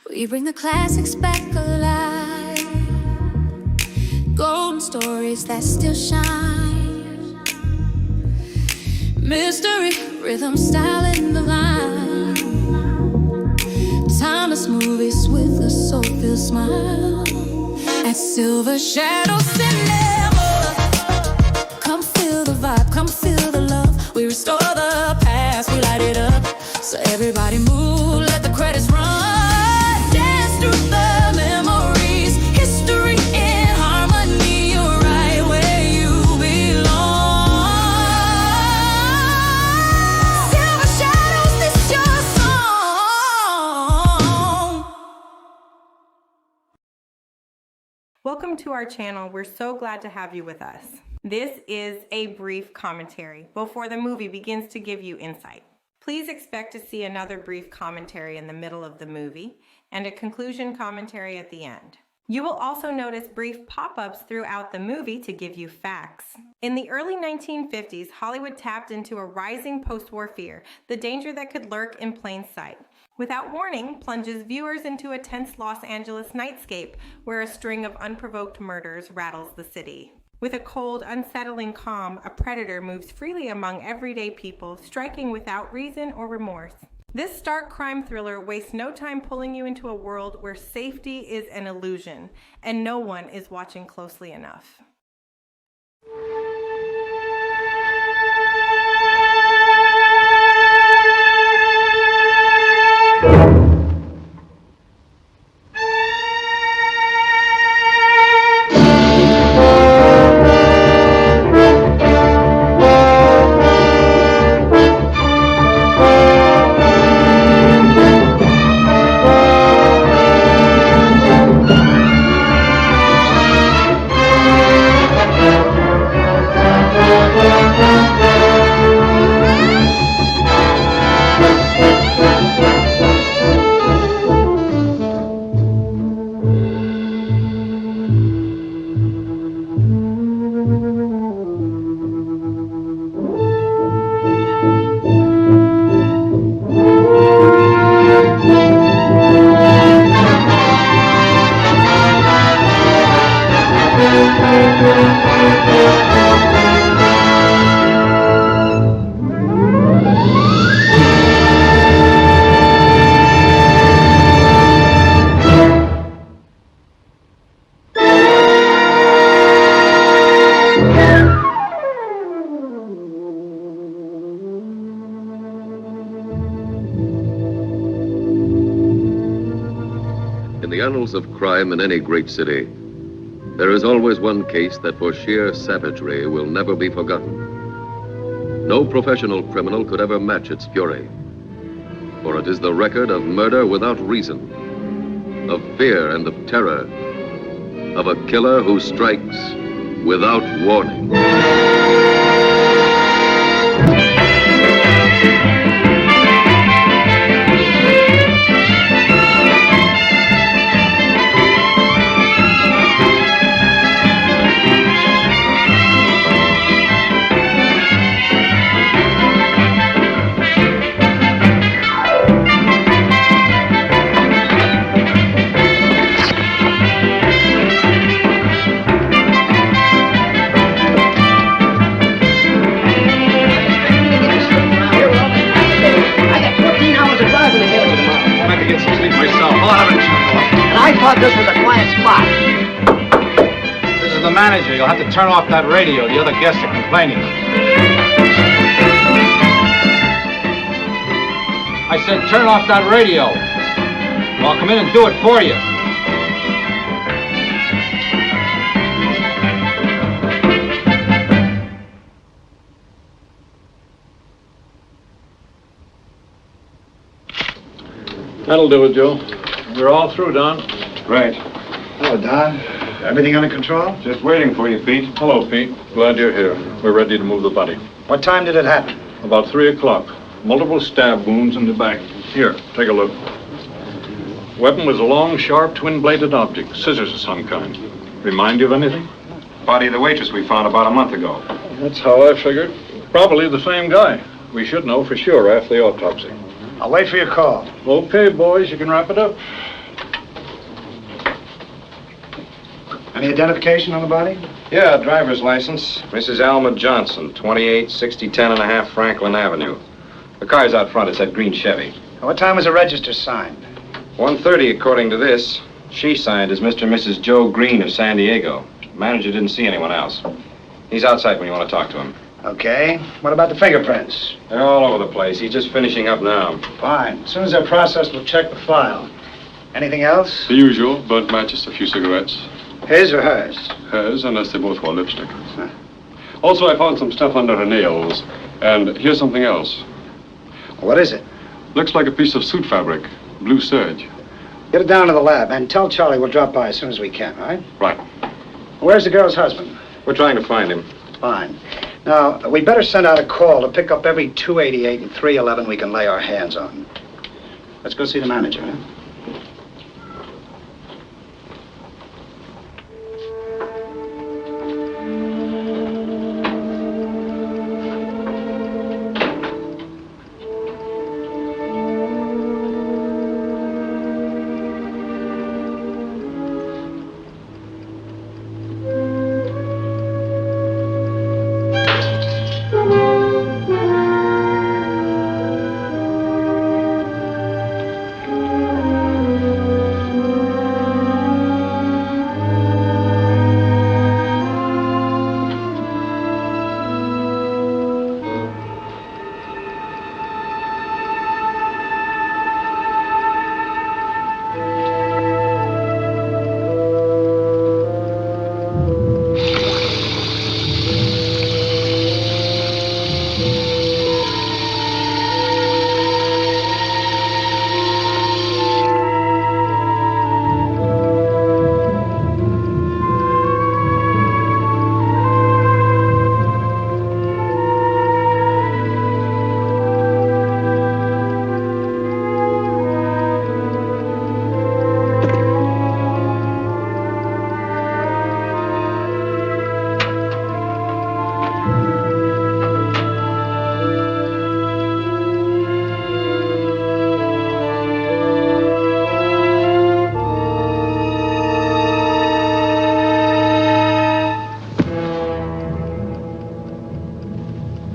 We bring the classics back alive, golden stories that still shine. Mystery, rhythm, style in the line. Timeless movies with a soul-filled smile. At Silver Shadow Cinema, come feel the vibe, come feel the love. We restore the past, we light it up. So everybody move, let the credits run. Dance through the memories, history in harmony. You're right where you belong. Silver Shadows, this your song. Welcome to our channel. We're so glad to have you with us. This is a brief commentary before the movie begins to give you insight. Please expect to see another brief commentary in the middle of the movie and a conclusion commentary at the end. You will also notice brief pop-ups throughout the movie to give you facts. In the early 1950s, Hollywood tapped into a rising post-war fear, the danger that could lurk in plain sight. Without warning, plunges viewers into a tense Los Angeles nightscape where a string of unprovoked murders rattles the city. With a cold, unsettling calm, a predator moves freely among everyday people, striking without reason or remorse. This stark crime thriller wastes no time pulling you into a world where safety is an illusion, and no one is watching closely enough. In the annals of crime in any great city, there is always one case that for sheer savagery will never be forgotten. No professional criminal could ever match its fury, for it is the record of murder without reason, of fear and of terror, of a killer who strikes without warning. This was a quiet spot. This is the manager. You'll have to turn off that radio. The other guests are complaining. I said turn off that radio. Well, I'll come in and do it for you. That'll do it, Joe. We're all through, Don. Right. Hello, Don. Everything under control? Just waiting for you, Pete. Hello, Pete. Glad you're here. We're ready to move the body. What time did it happen? About 3 o'clock. Multiple stab wounds in the back. Here, take a look. Weapon was a long, sharp, twin-bladed object. Scissors of some kind. Remind you of anything? Body of the waitress we found about a month ago. That's how I figured. Probably the same guy. We should know for sure after the autopsy. I'll wait for your call. Okay, boys, you can wrap it up. Any identification on the body? Yeah, driver's license. Mrs. Alma Johnson, 286010.5 Franklin Avenue. The car's out front. It's that green Chevy. What time was the register signed? 1:30, according to this. She signed as Mr. and Mrs. Joe Green of San Diego. The manager didn't see anyone else. He's outside when you want to talk to him. Okay. What about the fingerprints? They're all over the place. He's just finishing up now. Fine. As soon as they're processed, we'll check the file. Anything else? The usual, burnt matches, a few cigarettes. His or hers? Hers, unless they both wore lipstick. Also, I found some stuff under her nails. And here's something else. What is it? Looks like a piece of suit fabric. Blue serge. Get it down to the lab and tell Charlie we'll drop by as soon as we can, all right? Right. Where's the girl's husband? We're trying to find him. Fine. Now, we better send out a call to pick up every 288 and 311 we can lay our hands on. Let's go see the manager, huh?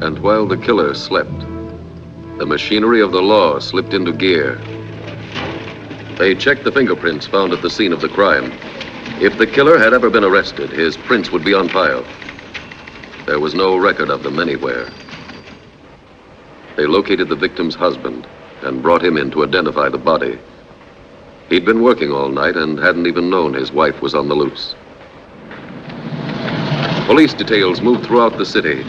And while the killer slept, the machinery of the law slipped into gear. They checked the fingerprints found at the scene of the crime. If the killer had ever been arrested, his prints would be on file. There was no record of them anywhere. They located the victim's husband and brought him in to identify the body. He'd been working all night and hadn't even known his wife was on the loose. Police details moved throughout the city.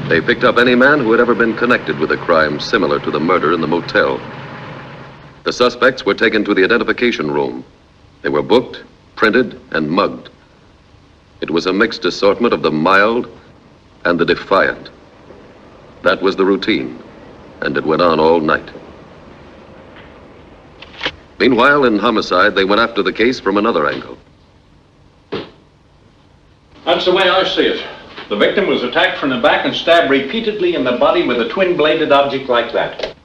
They picked up any man who had ever been connected with a crime similar to the murder in the motel. The suspects were taken to the identification room. They were booked, printed, and mugged. It was a mixed assortment of the mild and the defiant. That was the routine, and it went on all night. Meanwhile, in homicide, they went after the case from another angle. That's the way I see it. The victim was attacked from the back and stabbed repeatedly in the body with a twin-bladed object like that.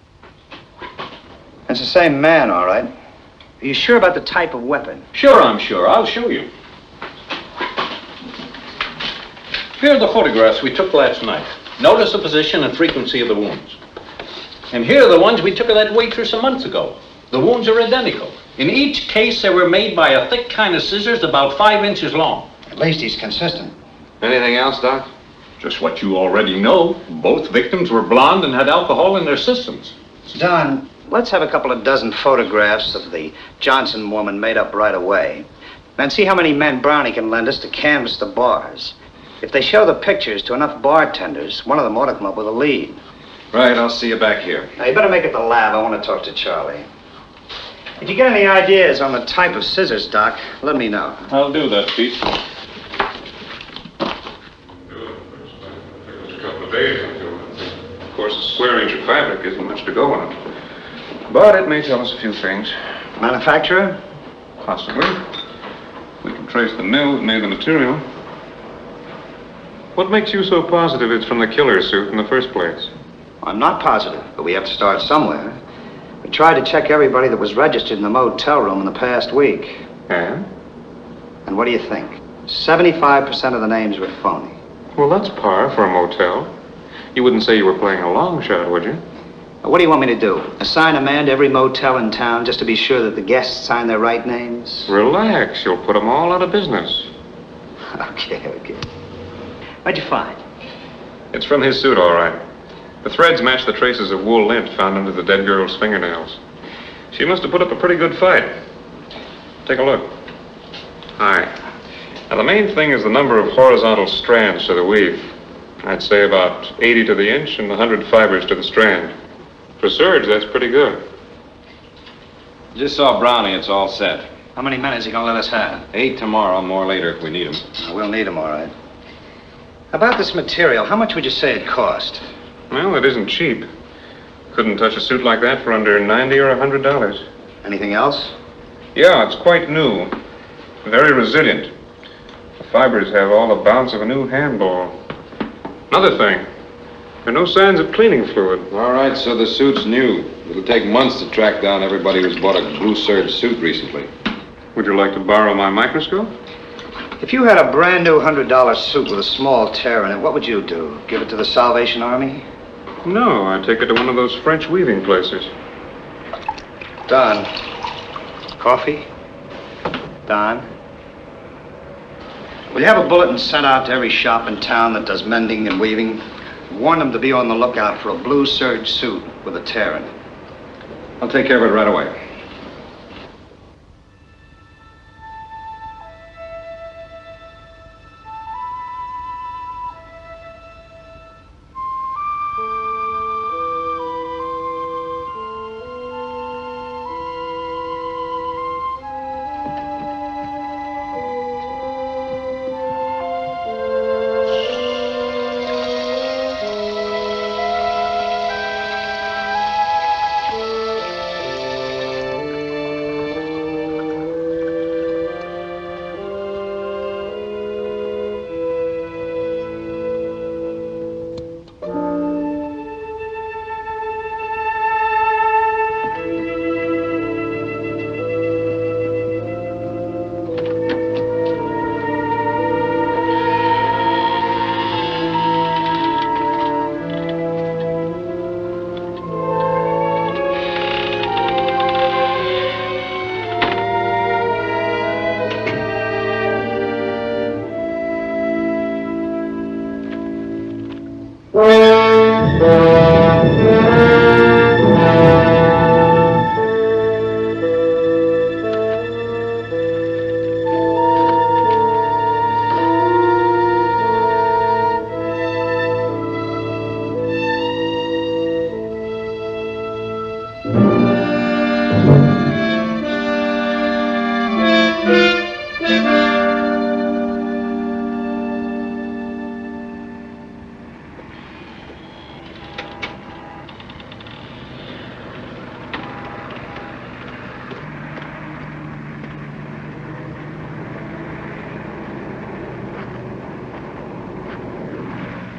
That's the same man, all right. Are you sure about the type of weapon? Sure, I'm sure. I'll show you. Here are the photographs we took last night. Notice the position and frequency of the wounds. And here are the ones we took of that waitress a month ago. The wounds are identical. In each case, they were made by a thick kind of scissors about 5 inches long. At least he's consistent. Anything else, Doc? Just what you already know. Both victims were blonde and had alcohol in their systems. Don, let's have a couple of dozen photographs of the Johnson woman made up right away. Then see how many men Brownie can lend us to canvass the bars. If they show the pictures to enough bartenders, one of them ought to come up with a lead. Right, I'll see you back here. Now, you better make it the lab. I want to talk to Charlie. If you get any ideas on the type of scissors, Doc, let me know. I'll do that, Pete. A couple of days ago. Of course, a square inch of fabric isn't much to go on. But it may tell us a few things. Manufacturer? Possibly. We can trace the mill that made the material. What makes you so positive it's from the killer suit in the first place? I'm not positive, but we have to start somewhere. We tried to check everybody that was registered in the motel room in the past week. And? And what do you think? 75% of the names were phony. Well, that's par for a motel. You wouldn't say you were playing a long shot, would you? What do you want me to do? Assign a man to every motel in town just to be sure that the guests sign their right names? Relax. You'll put them all out of business. Okay. What'd you find? It's from his suit, all right. The threads match the traces of wool lint found under the dead girl's fingernails. She must have put up a pretty good fight. Take a look. Hi. Now, the main thing is the number of horizontal strands to the weave. I'd say about 80 to the inch and 100 fibers to the strand. For serge, that's pretty good. Just saw Brownie. It's all set. How many men is he gonna let us have? 8 tomorrow, more later if we need him. We'll need him, all right. About this material, how much would you say it cost? Well, it isn't cheap. Couldn't touch a suit like that for under $90 or $100. Anything else? Yeah, it's quite new. Very resilient. The fibers have all the bounce of a new handball. Another thing, there are no signs of cleaning fluid. All right, so the suit's new. It'll take months to track down everybody who's bought a blue serge suit recently. Would you like to borrow my microscope? If you had a brand new $100 suit with a small tear in it, what would you do? Give it to the Salvation Army? No, I'd take it to one of those French weaving places. Don. Coffee? Don? Will you have a bulletin sent out to every shop in town that does mending and weaving? Warn them to be on the lookout for a blue serge suit with a tear in it. I'll take care of it right away.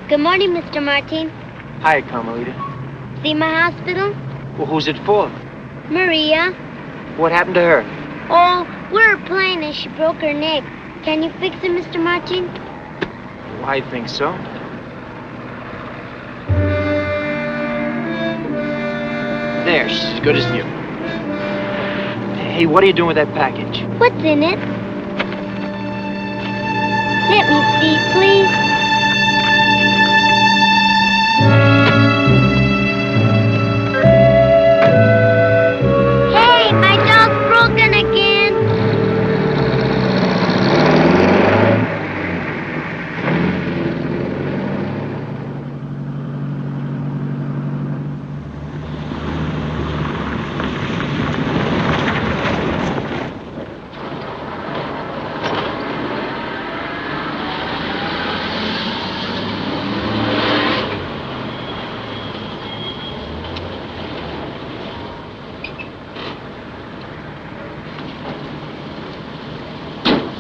Good morning, Mr. Martin. Hi, Carmelita. See my hospital? Well, who's it for? Maria. What happened to her? Oh, we were playing and she broke her neck. Can you fix it, Mr. Martin? Well, I think so. There, she's as good as new. Hey, what are you doing with that package? What's in it? Let me see, please. Hey, my dog's broken again.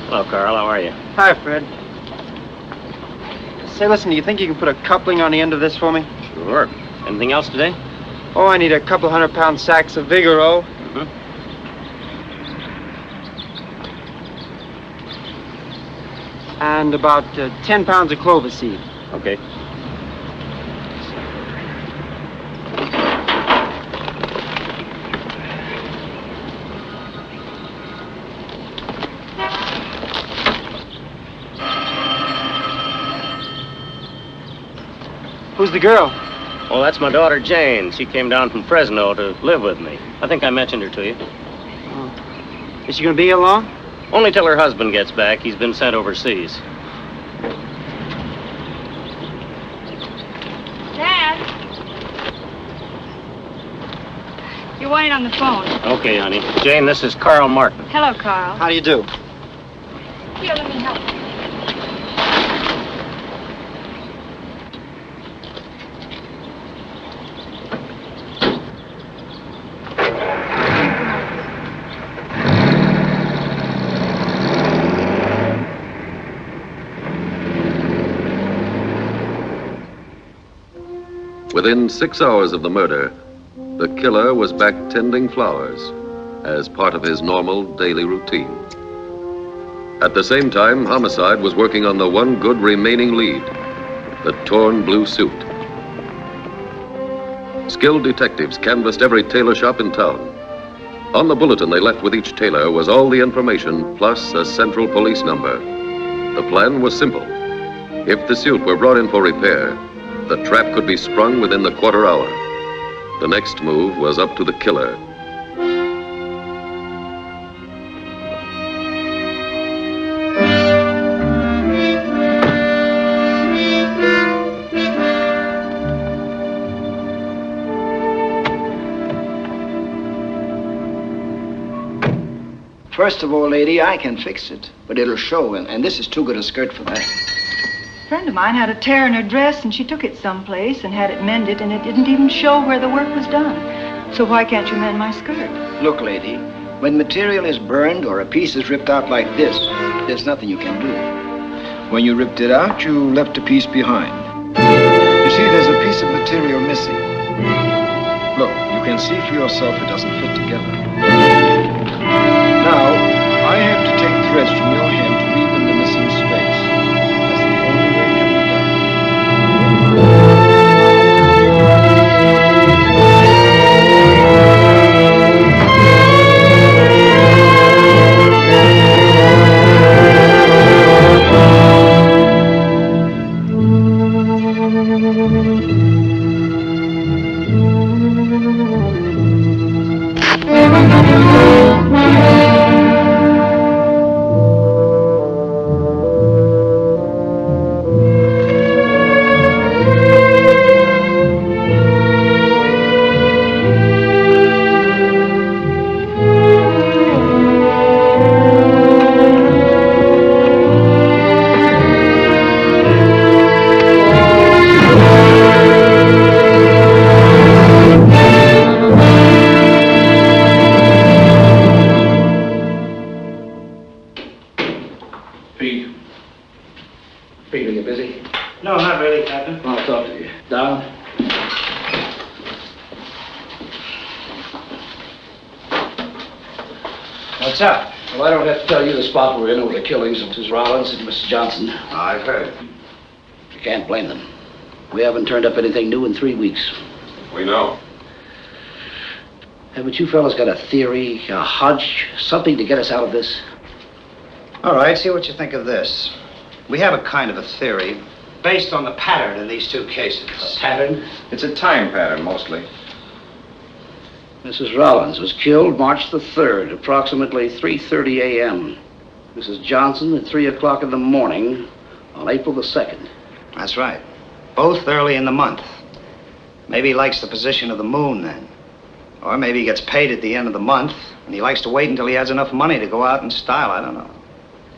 Hello, Carl. How are you? Hi, Fred. Say, listen, do you think you can put a coupling on the end of this for me? Sure. Anything else today? Oh, I need a couple 100-pound sacks of Vigoro. And about 10 pounds of clover seed. Okay. Who's the girl? Well, that's my daughter, Jane. She came down from Fresno to live with me. I think I mentioned her to you. Is she gonna be here long? Only till her husband gets back. He's been sent overseas. Dad? You're waiting on the phone. Okay, honey. Jane, this is Carl Martin. Hello, Carl. How do you do? Here, let me help you. Within 6 hours of the murder, the killer was back tending flowers as part of his normal daily routine. At the same time, homicide was working on the one good remaining lead, the torn blue suit. Skilled detectives canvassed every tailor shop in town. On the bulletin they left with each tailor was all the information plus a central police number. The plan was simple. If the suit were brought in for repair, the trap could be sprung within the quarter hour. The next move was up to the killer. First of all, lady, I can fix it, but it'll show, and this is too good a skirt for that. A friend of mine had a tear in her dress, and she took it someplace and had it mended, and it didn't even show where the work was done. So why can't you mend my skirt? Look, lady, when material is burned or a piece is ripped out like this, there's nothing you can do. When you ripped it out, you left a piece behind. You see, there's a piece of material missing. Look, you can see for yourself it doesn't fit together. Now, I have to take threads from your hem to weave in the missing space. That's the only way it can be What's up? Well, I don't have to tell you the spot we're in over the killings of Mrs. Rollins and Mrs. Johnson. I've heard. You can't blame them. We haven't turned up anything new in 3 weeks. We know. Haven't you fellas got a theory, a hunch, something to get us out of this? All right, see what you think of this. We have a kind of a theory based on the pattern in these two cases. A pattern? It's a time pattern, mostly. Mrs. Rollins was killed March the 3rd, approximately 3:30 a.m. Mrs. Johnson at 3 o'clock in the morning on April the 2nd. That's right. Both early in the month. Maybe he likes the position of the moon then. Or maybe he gets paid at the end of the month, and he likes to wait until he has enough money to go out in style. I don't know.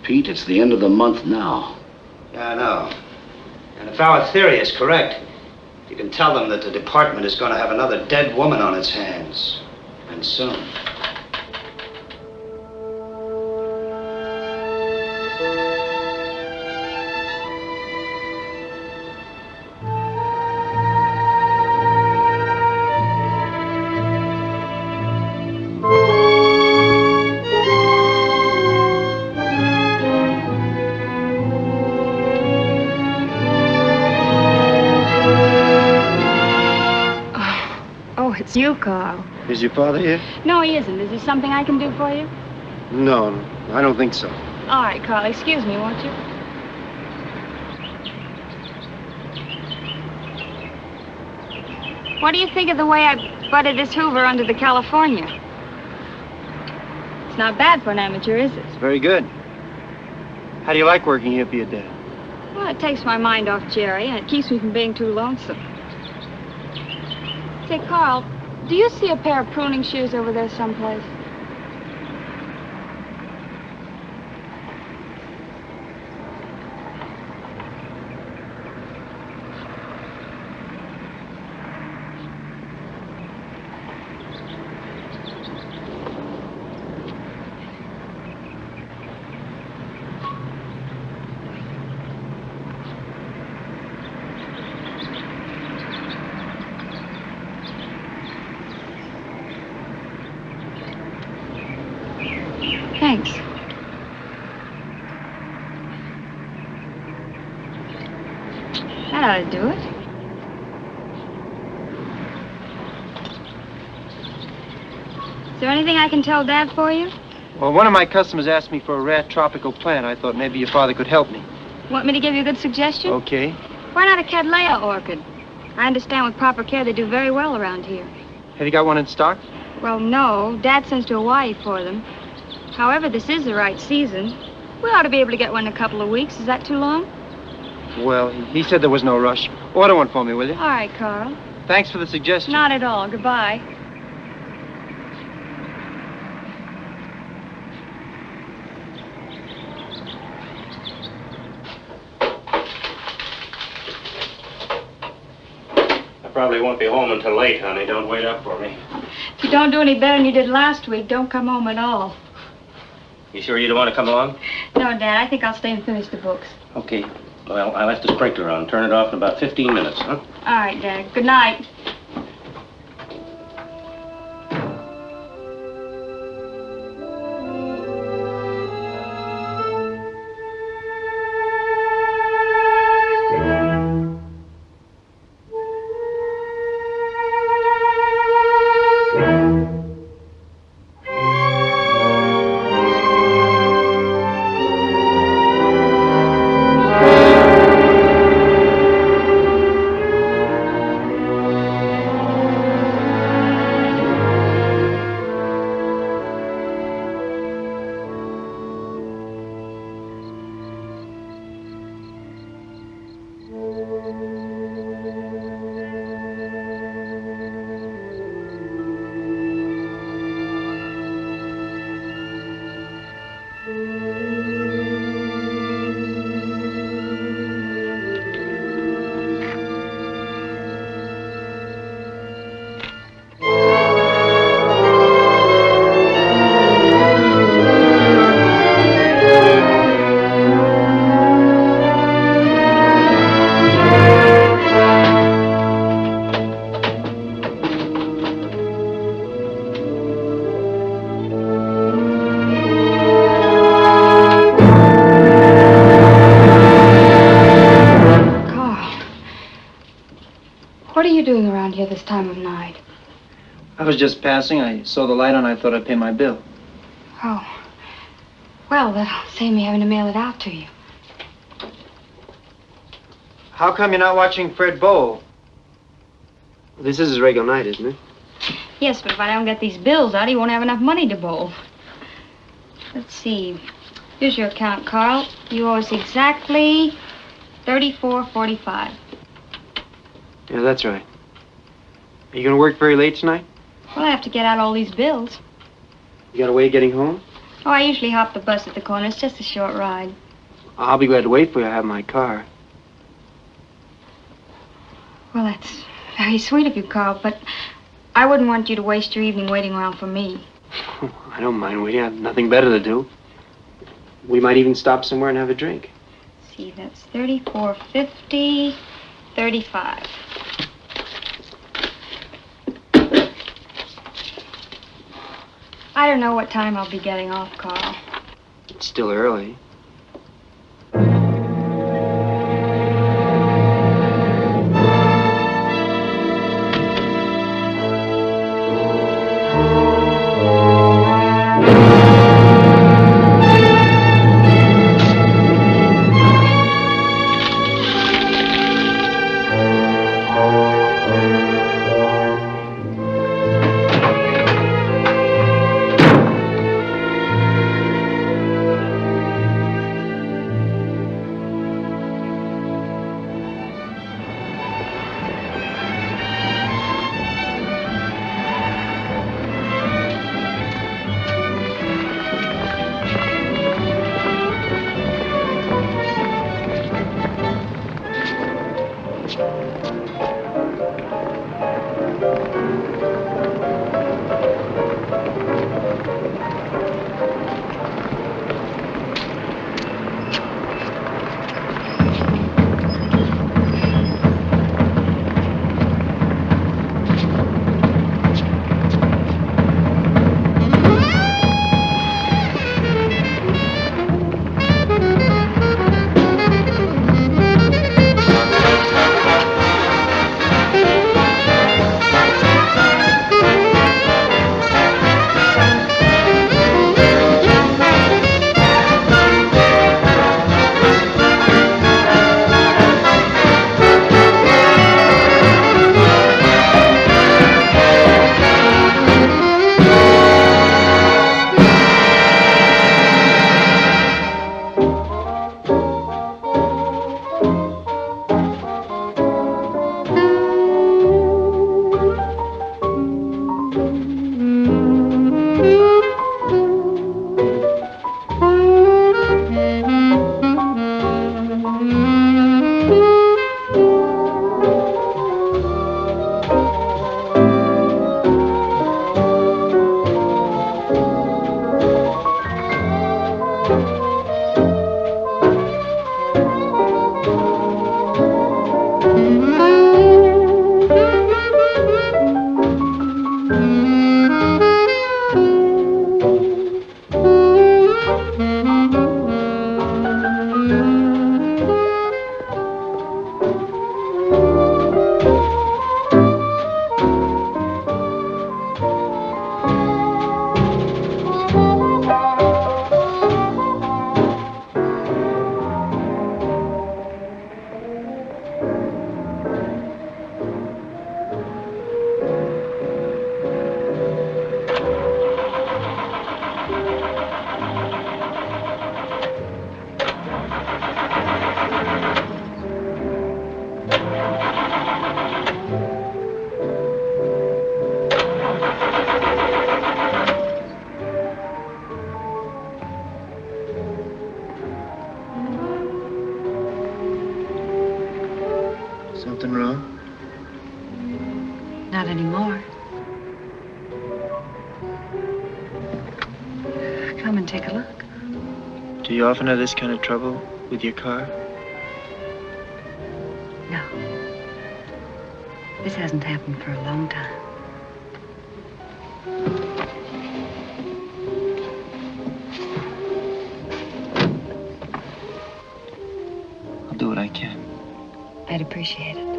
Pete, it's the end of the month now. Yeah, I know. And if our theory is correct, you can tell them that the department is going to have another dead woman on its hands. And soon. it's you, Carl. Is your father here? No, he isn't. Is there something I can do for you? No, I don't think so. All right, Carl, excuse me, won't you? What do you think of the way I butted this Hoover under the California? It's not bad for an amateur, is it? It's very good. How do you like working here for your dad? Well, it takes my mind off Jerry, and it keeps me from being too lonesome. Say, Carl, do you see a pair of pruning shoes over there someplace? Thanks. That ought to do it. Is there anything I can tell Dad for you? Well, one of my customers asked me for a rare tropical plant. I thought maybe your father could help me. Want me to give you a good suggestion? Okay. Why not a Cattleya orchid? I understand with proper care they do very well around here. Have you got one in stock? Well, no. Dad sends to Hawaii for them. However, this is the right season. We ought to be able to get one in a couple of weeks. Is that too long? Well, he said there was no rush. Order one for me, will you? All right, Carl. Thanks for the suggestion. Not at all. Goodbye. I probably won't be home until late, honey. Don't wait up for me. If you don't do any better than you did last week, don't come home at all. You sure you don't want to come along? No, Dad. I think I'll stay and finish the books. Okay. Well, I left the sprinkler on. Turn it off in about 15 minutes, huh? All right, Dad. Good night. What are you doing around here this time of night? I was just passing. I saw the light on. I thought I'd pay my bill. Oh. Well, that'll save me having to mail it out to you. How come you're not watching Fred bowl? This is his regular night, isn't it? Yes, but if I don't get these bills out, he won't have enough money to bowl. Let's see. Here's your account, Carl. You owe us exactly $34.45. Yeah, that's right. Are you going to work very late tonight? Well, I have to get out all these bills. You got a way of getting home? Oh, I usually hop the bus at the corner. It's just a short ride. I'll be glad to wait for you. I have my car. Well, that's very sweet of you, Carl, but I wouldn't want you to waste your evening waiting around for me. I don't mind waiting. I have nothing better to do. We might even stop somewhere and have a drink. See, that's $34.50, $35. I don't know what time I'll be getting off, Carl. It's still early. anymore. Come and take a look. Do you often have this kind of trouble with your car? No. This hasn't happened for a long time. I'll do what I can. I'd appreciate it.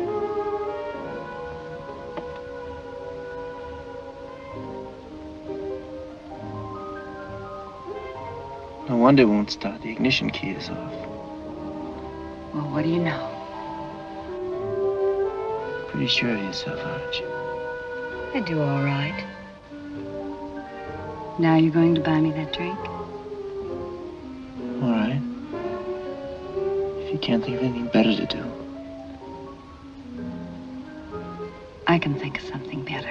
No wonder it won't start. The ignition key is off. Well, what do you know? Pretty sure of yourself, aren't you? I do all right. Now you're going to buy me that drink? All right. If you can't think of anything better to do. I can think of something better.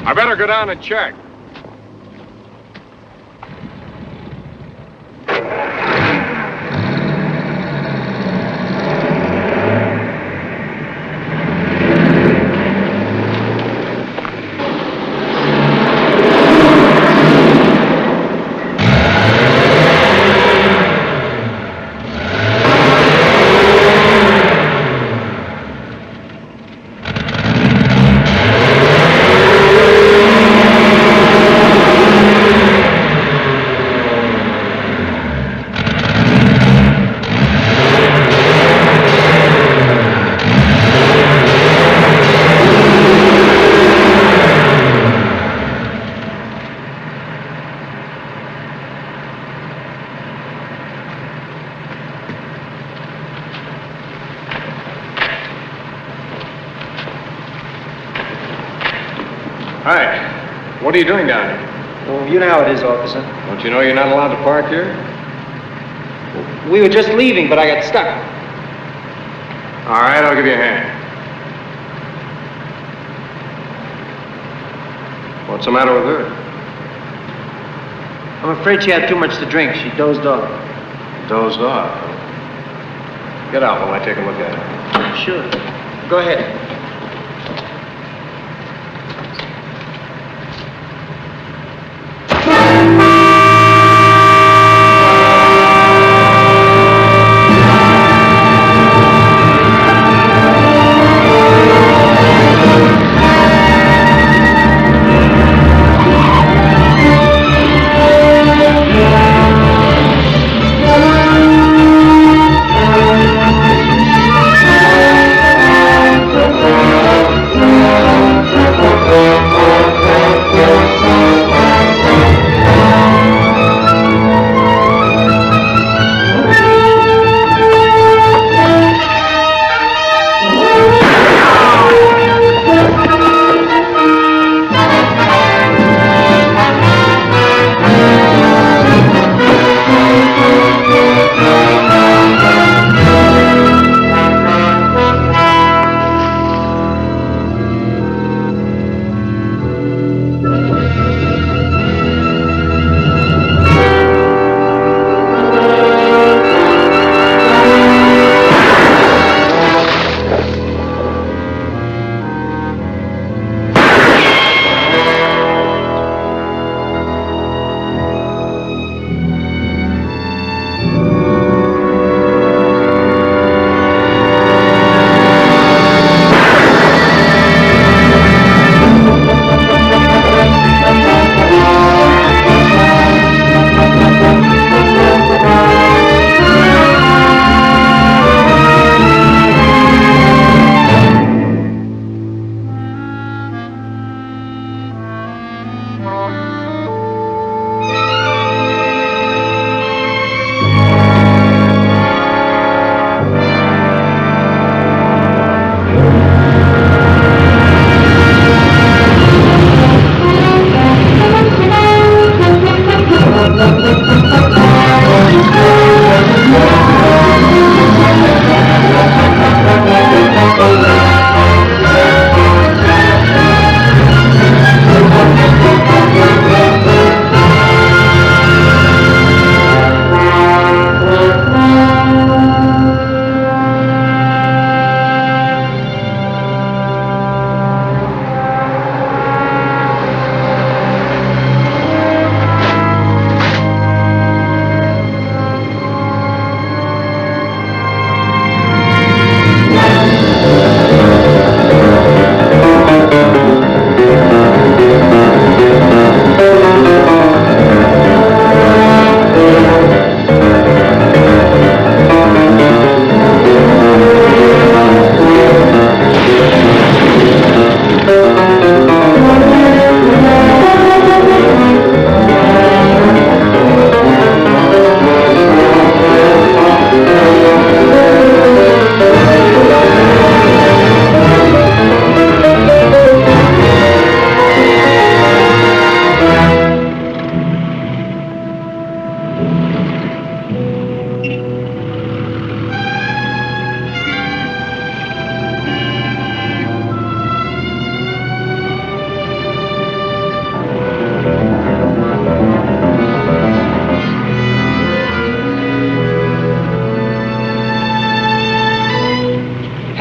I better go down and check. Hi. What are you doing down here? Well, you know how it is, officer. Don't you know you're not allowed to park here? We were just leaving, but I got stuck. All right, I'll give you a hand. What's the matter with her? I'm afraid she had too much to drink. She dozed off. Dozed off. Get out while I take a look at her. Sure. Go ahead.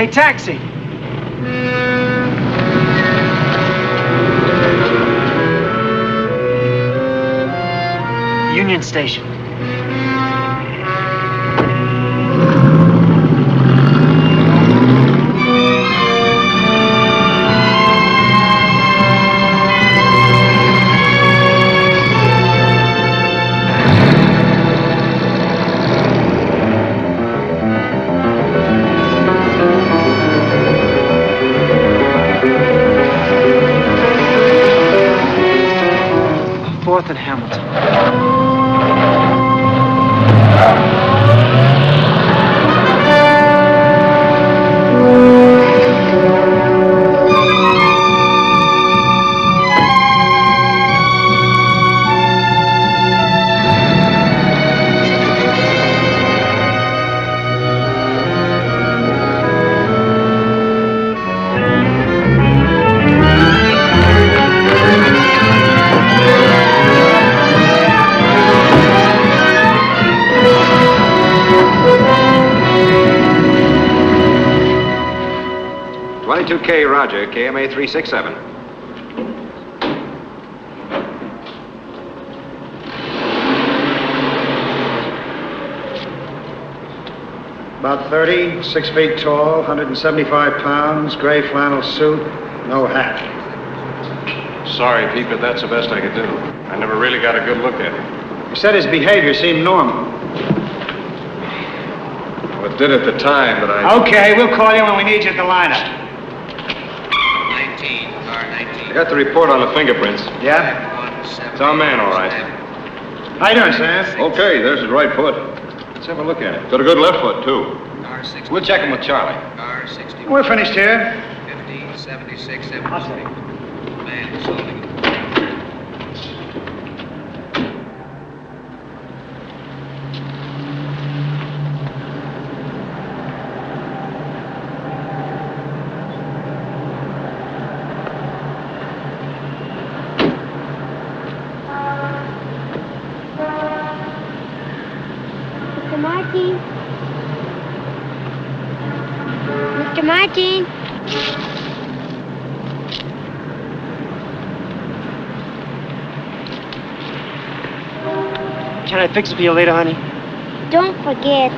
taxi! Union Station. Fourth and Hamilton. K. Roger, KMA 367. About 30, 6 feet tall, 175 pounds, gray flannel suit, no hat. Sorry, Pete, but that's the best I could do. I never really got a good look at him. You said his behavior seemed normal. Well, it did at the time, but I... Okay, we'll call you when we need you at the lineup. I got the report on the fingerprints. Yeah? It's our man, all right. How you doing, Sam? Okay, there's his right foot. Let's have a look at it. Got a good left foot, too. We'll check him with Charlie. We're finished here. 76, 76. Man, solving. Mr. Martin. Can I fix it for you later, honey? Don't forget.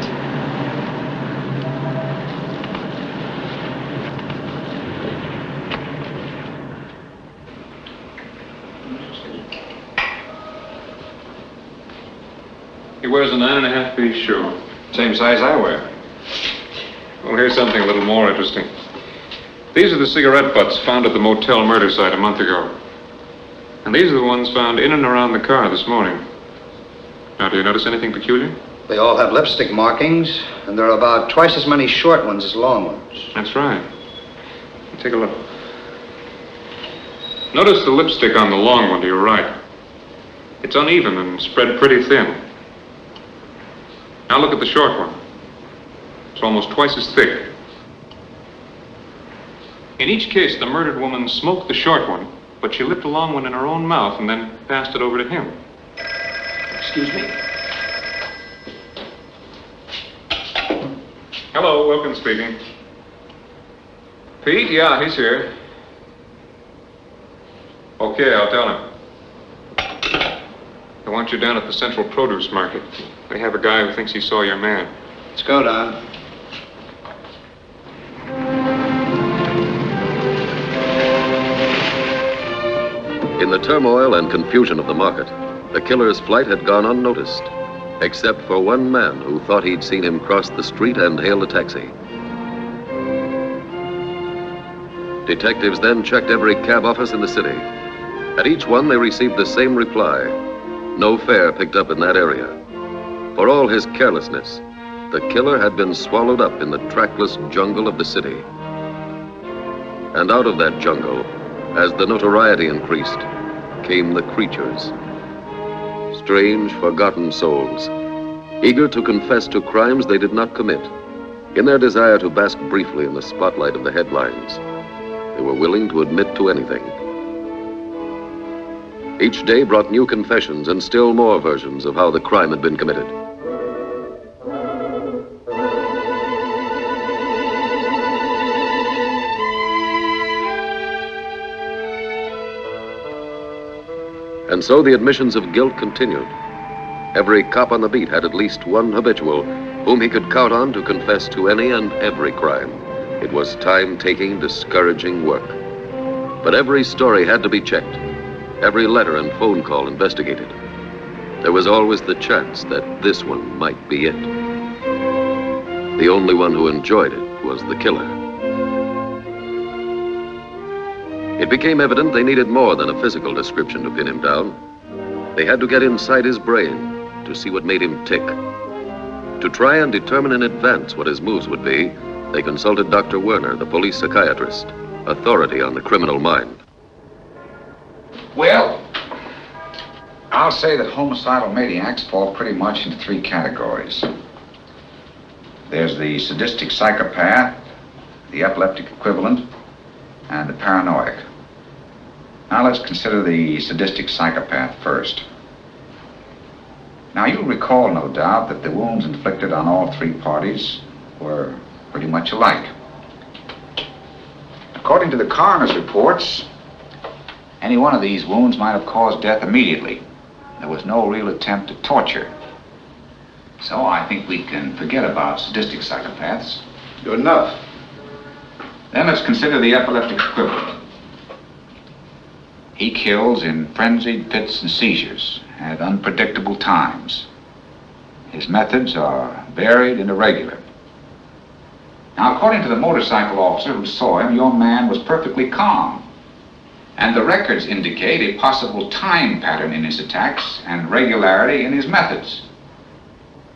He wears a 9.5 piece shoe. Same size I wear. Well, here's something a little more interesting. These are the cigarette butts found at the motel murder site a month ago. And these are the ones found in and around the car this morning. Now, do you notice anything peculiar? They all have lipstick markings, and there are about twice as many short ones as long ones. That's right. Take a look. Notice the lipstick on the long one to your right. It's uneven and spread pretty thin. Now look at the short one. It's almost twice as thick. In each case, the murdered woman smoked the short one, but she lit the long one in her own mouth and then passed it over to him. Excuse me. Hello, Wilkins speaking. Pete? Yeah, he's here. Okay, I'll tell him. I want you down at the Central Produce Market. They have a guy who thinks he saw your man. Let's go, Don. In the turmoil and confusion of the market, the killer's flight had gone unnoticed, except for one man who thought he'd seen him cross the street and hail a taxi. Detectives then checked every cab office in the city. At each one, they received the same reply: no fare picked up in that area. For all his carelessness, the killer had been swallowed up in the trackless jungle of the city. And out of that jungle, as the notoriety increased, came the creatures. Strange, forgotten souls, eager to confess to crimes they did not commit. In their desire to bask briefly in the spotlight of the headlines, they were willing to admit to anything. Each day brought new confessions and still more versions of how the crime had been committed. And so the admissions of guilt continued. Every cop on the beat had at least one habitual whom he could count on to confess to any and every crime. It was time-taking, discouraging work. But every story had to be checked, every letter and phone call investigated. There was always the chance that this one might be it. The only one who enjoyed it was the killer. It became evident they needed more than a physical description to pin him down. They had to get inside his brain to see what made him tick. To try and determine in advance what his moves would be, they consulted Dr. Werner, the police psychiatrist, authority on the criminal mind. Well, I'll say that homicidal maniacs fall pretty much into three categories. There's the sadistic psychopath, the epileptic equivalent, and the paranoid. Now let's consider the sadistic psychopath first. Now you'll recall, no doubt, that the wounds inflicted on all three parties were pretty much alike. According to the coroner's reports, any one of these wounds might have caused death immediately. There was no real attempt at torture. So I think we can forget about sadistic psychopaths. Good enough. Then let's consider the epileptic equivalent. He kills in frenzied fits and seizures at unpredictable times. His methods are varied and irregular. Now, according to the motorcycle officer who saw him, your man was perfectly calm. And the records indicate a possible time pattern in his attacks and regularity in his methods.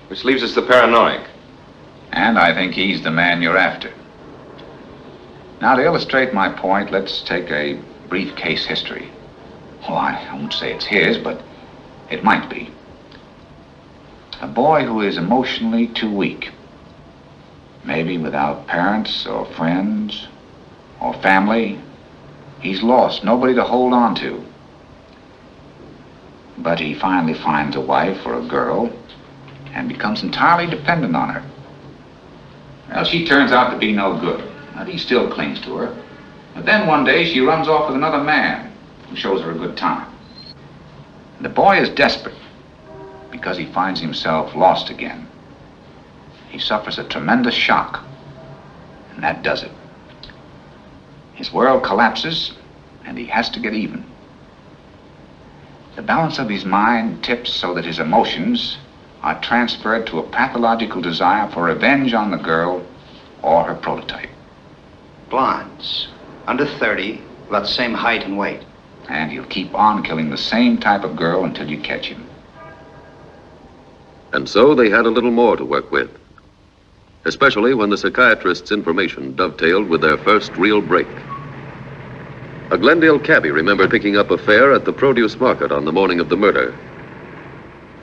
Which leaves us the paranoid. And I think he's the man you're after. Now, to illustrate my point, let's take a brief case history. Well, I won't say it's his, but it might be. A boy who is emotionally too weak. Maybe without parents or friends or family. He's lost, nobody to hold on to. But he finally finds a wife or a girl and becomes entirely dependent on her. Well, she turns out to be no good, but he still clings to her. But then one day she runs off with another man who shows her a good time. The boy is desperate because he finds himself lost again. He suffers a tremendous shock, and that does it. His world collapses, and he has to get even. The balance of his mind tips so that his emotions are transferred to a pathological desire for revenge on the girl or her prototype. Blondes, under 30, about the same height and weight. And he'll keep on killing the same type of girl until you catch him. And so they had a little more to work with, especially when the psychiatrist's information dovetailed with their first real break. A Glendale cabbie remembered picking up a fare at the produce market on the morning of the murder.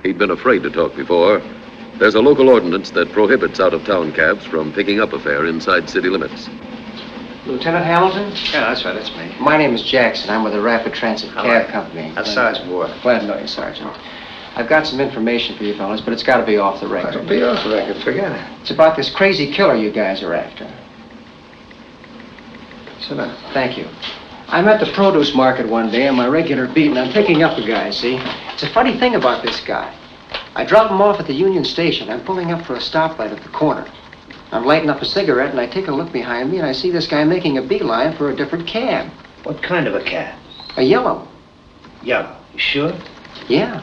He'd been afraid to talk before. There's a local ordinance that prohibits out-of-town cabs from picking up a fare inside city limits. Lieutenant Hamilton? Yeah, that's right, that's me. My name is Jackson. I'm with the Rapid Transit Cab Company. That's Sergeant Ward. Glad to know you, Sergeant. I've got some information for you fellas, but it's got to be off the record. It'll be off the record, forget it. It's about this crazy killer you guys are after. Sit down. Thank you. I'm at the produce market one day on my regular beat, and I'm picking up a guy, see? It's a funny thing about this guy. I drop him off at the Union Station. I'm pulling up for a stoplight at the corner. I'm lighting up a cigarette, and I take a look behind me, and I see this guy making a beeline for a different cab. What kind of a cab? A yellow. Yellow. You sure? Yeah.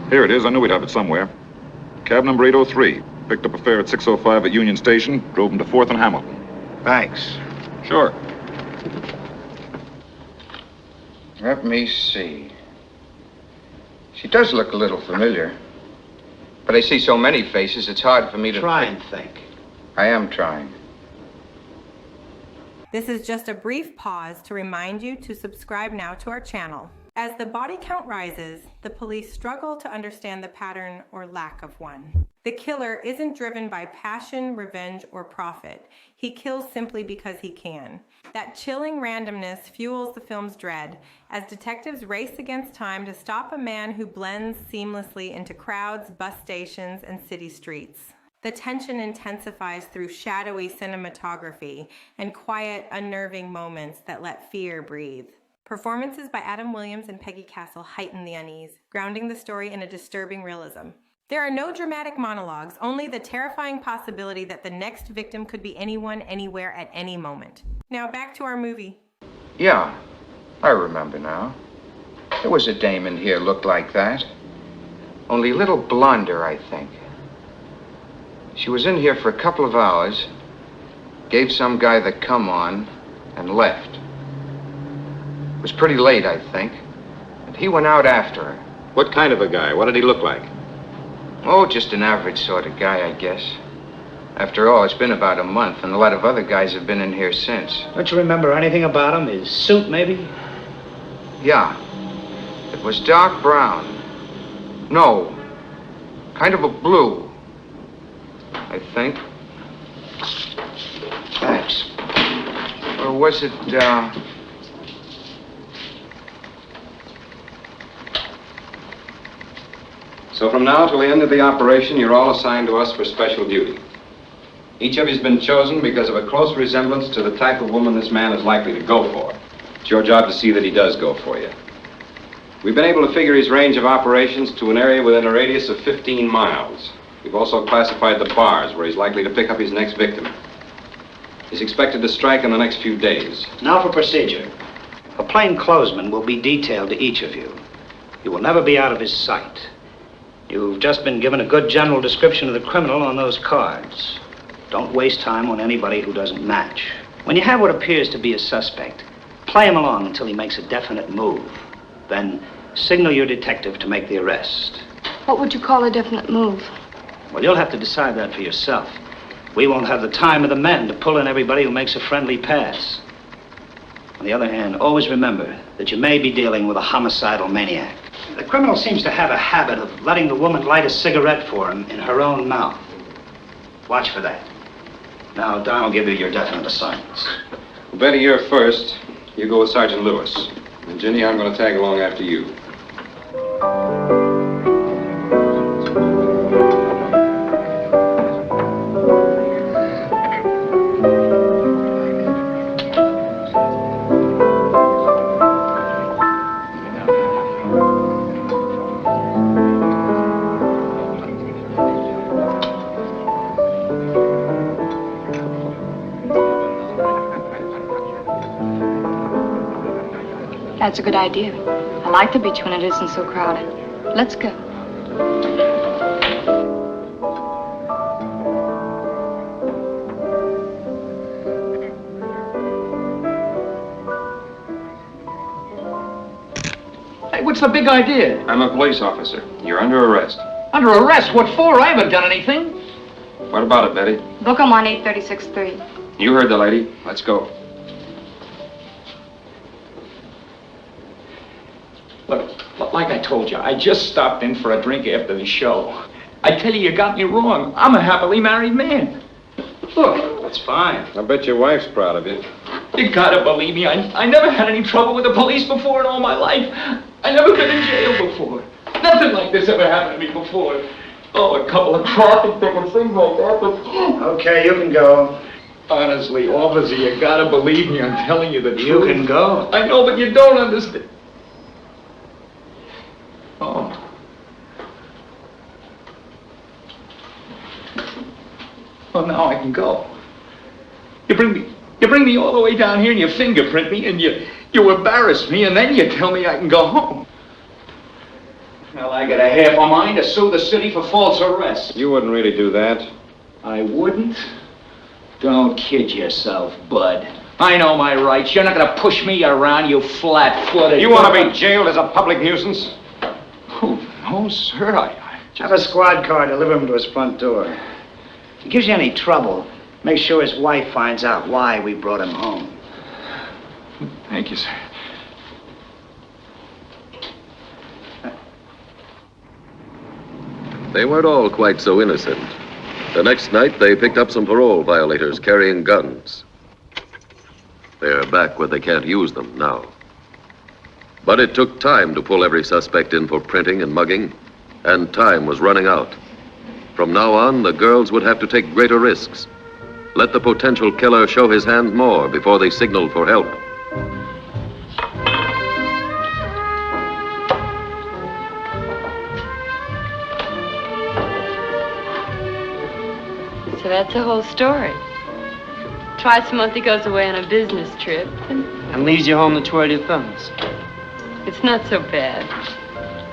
Here it is. I knew we'd have it somewhere. Cab number 803. Picked up a fare at 6:05 at Union Station. Drove him to 4th and Hamilton. Thanks. Sure. Let me see. She does look a little familiar. But I see so many faces, it's hard for me to... Try and think. I am trying. This is just a brief pause to remind you to subscribe now to our channel. As the body count rises, the police struggle to understand the pattern or lack of one. The killer isn't driven by passion, revenge, or profit. He kills simply because he can. That chilling randomness fuels the film's dread as detectives race against time to stop a man who blends seamlessly into crowds, bus stations, and city streets. The tension intensifies through shadowy cinematography and quiet, unnerving moments that let fear breathe. Performances by Adam Williams and Peggie Castle heighten the unease, grounding the story in a disturbing realism. There are no dramatic monologues, only the terrifying possibility that the next victim could be anyone, anywhere, at any moment. Now back to our movie. Yeah, I remember now. There was a dame in here looked like that. Only a little blonder, I think. She was in here for a couple of hours, gave some guy the come on, and left. It was pretty late, I think, and he went out after her. What kind of a guy? What did he look like? Oh, just an average sort of guy, I guess. After all, it's been about a month, and a lot of other guys have been in here since. Don't you remember anything about him? His suit, maybe? Yeah. It was dark brown. No, kind of a blue, I think. Thanks. Or was it, So from now till the end of the operation, you're all assigned to us for special duty. Each of you's been chosen because of a close resemblance to the type of woman this man is likely to go for. It's your job to see that he does go for you. We've been able to figure his range of operations to an area within a radius of 15 miles. We've also classified the bars where he's likely to pick up his next victim. He's expected to strike in the next few days. Now for procedure. A plainclothesman will be detailed to each of you. You will never be out of his sight. You've just been given a good general description of the criminal on those cards. Don't waste time on anybody who doesn't match. When you have what appears to be a suspect, play him along until he makes a definite move. Then signal your detective to make the arrest. What would you call a definite move? Well, you'll have to decide that for yourself. We won't have the time of the men to pull in everybody who makes a friendly pass. On the other hand, always remember that you may be dealing with a homicidal maniac. The criminal seems to have a habit of letting the woman light a cigarette for him in her own mouth. Watch for that. Now, Don will give you your definite assignments. Well, Betty, you're first. You go with Sergeant Lewis. And Ginny, I'm going to tag along after you. That's a good idea. I like the beach when it isn't so crowded. Let's go. Hey, what's the big idea? I'm a police officer. You're under arrest. Under arrest? What for? I haven't done anything. What about it, Betty? Book him on 836-3. You heard the lady. Let's go. Look, like I told you, I just stopped in for a drink after the show. I tell you got me wrong. I'm a happily married man. Look. That's fine. I bet your wife's proud of you. You gotta believe me. I never had any trouble with the police before in all my life. I never been in jail before. Nothing like this ever happened to me before. Oh, a couple of traffic tickets, things like that, but... Okay, you can go. Honestly, officer, you gotta believe me. I'm telling you the truth. You can go. I know, but you don't understand. Oh. Well, now I can go. You bring me all the way down here and you fingerprint me and you embarrass me and then you tell me I can go home. Well, I got a half a mind to sue the city for false arrest. You wouldn't really do that. I wouldn't? Don't kid yourself, bud. I know my rights. You're not gonna push me around, you flat-footed... You want to be jailed as a public nuisance? Oh, no, sir, I Have a squad car deliver him to his front door. If he gives you any trouble, make sure his wife finds out why we brought him home. Thank you, sir. They weren't all quite so innocent. The next night, they picked up some parole violators carrying guns. They're back where they can't use them now. But it took time to pull every suspect in for printing and mugging, and time was running out. From now on, the girls would have to take greater risks. Let the potential killer show his hand more before they signaled for help. So that's the whole story. Twice a month he goes away on a business trip. And leaves you home to twirl your thumbs. It's not so bad.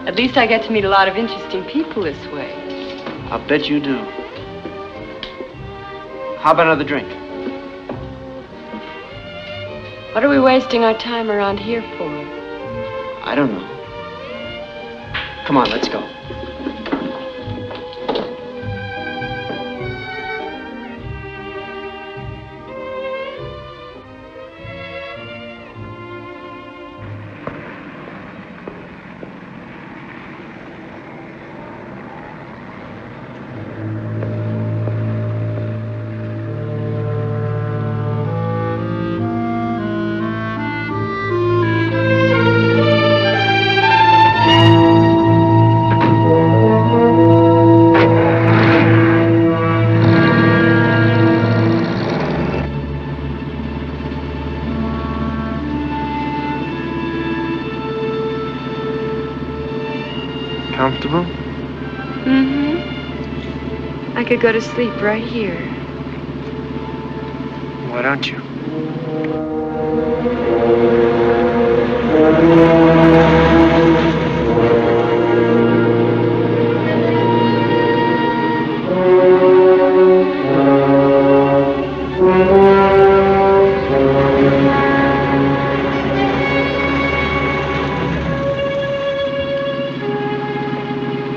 At least I get to meet a lot of interesting people this way. I'll bet you do. How about another drink? What are we wasting our time around here for? I don't know. Come on, let's go. Comfortable? Mm-hmm. I could go to sleep right here. Why don't you?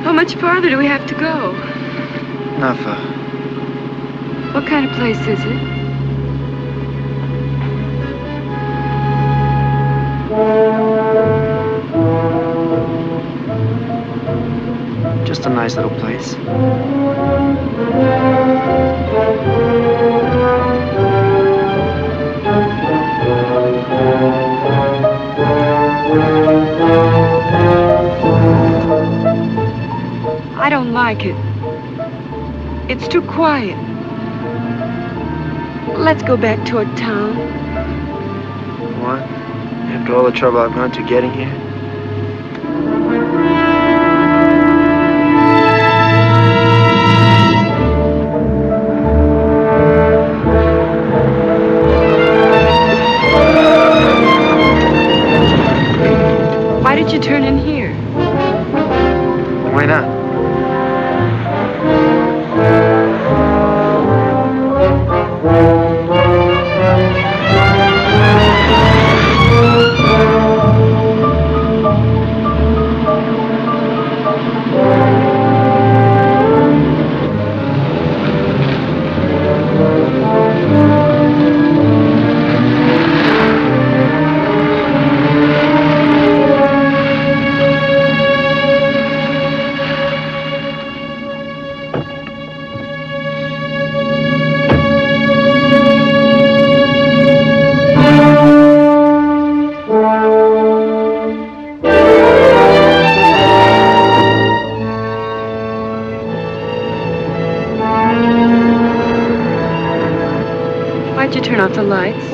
How much farther do we have to go? Not far. What kind of place is it? Just a nice little place. I don't like it. It's too quiet. Let's go back toward town. What? After all the trouble I've gone to getting here? Why did you turn in here? Why not? Why'd you turn off the lights?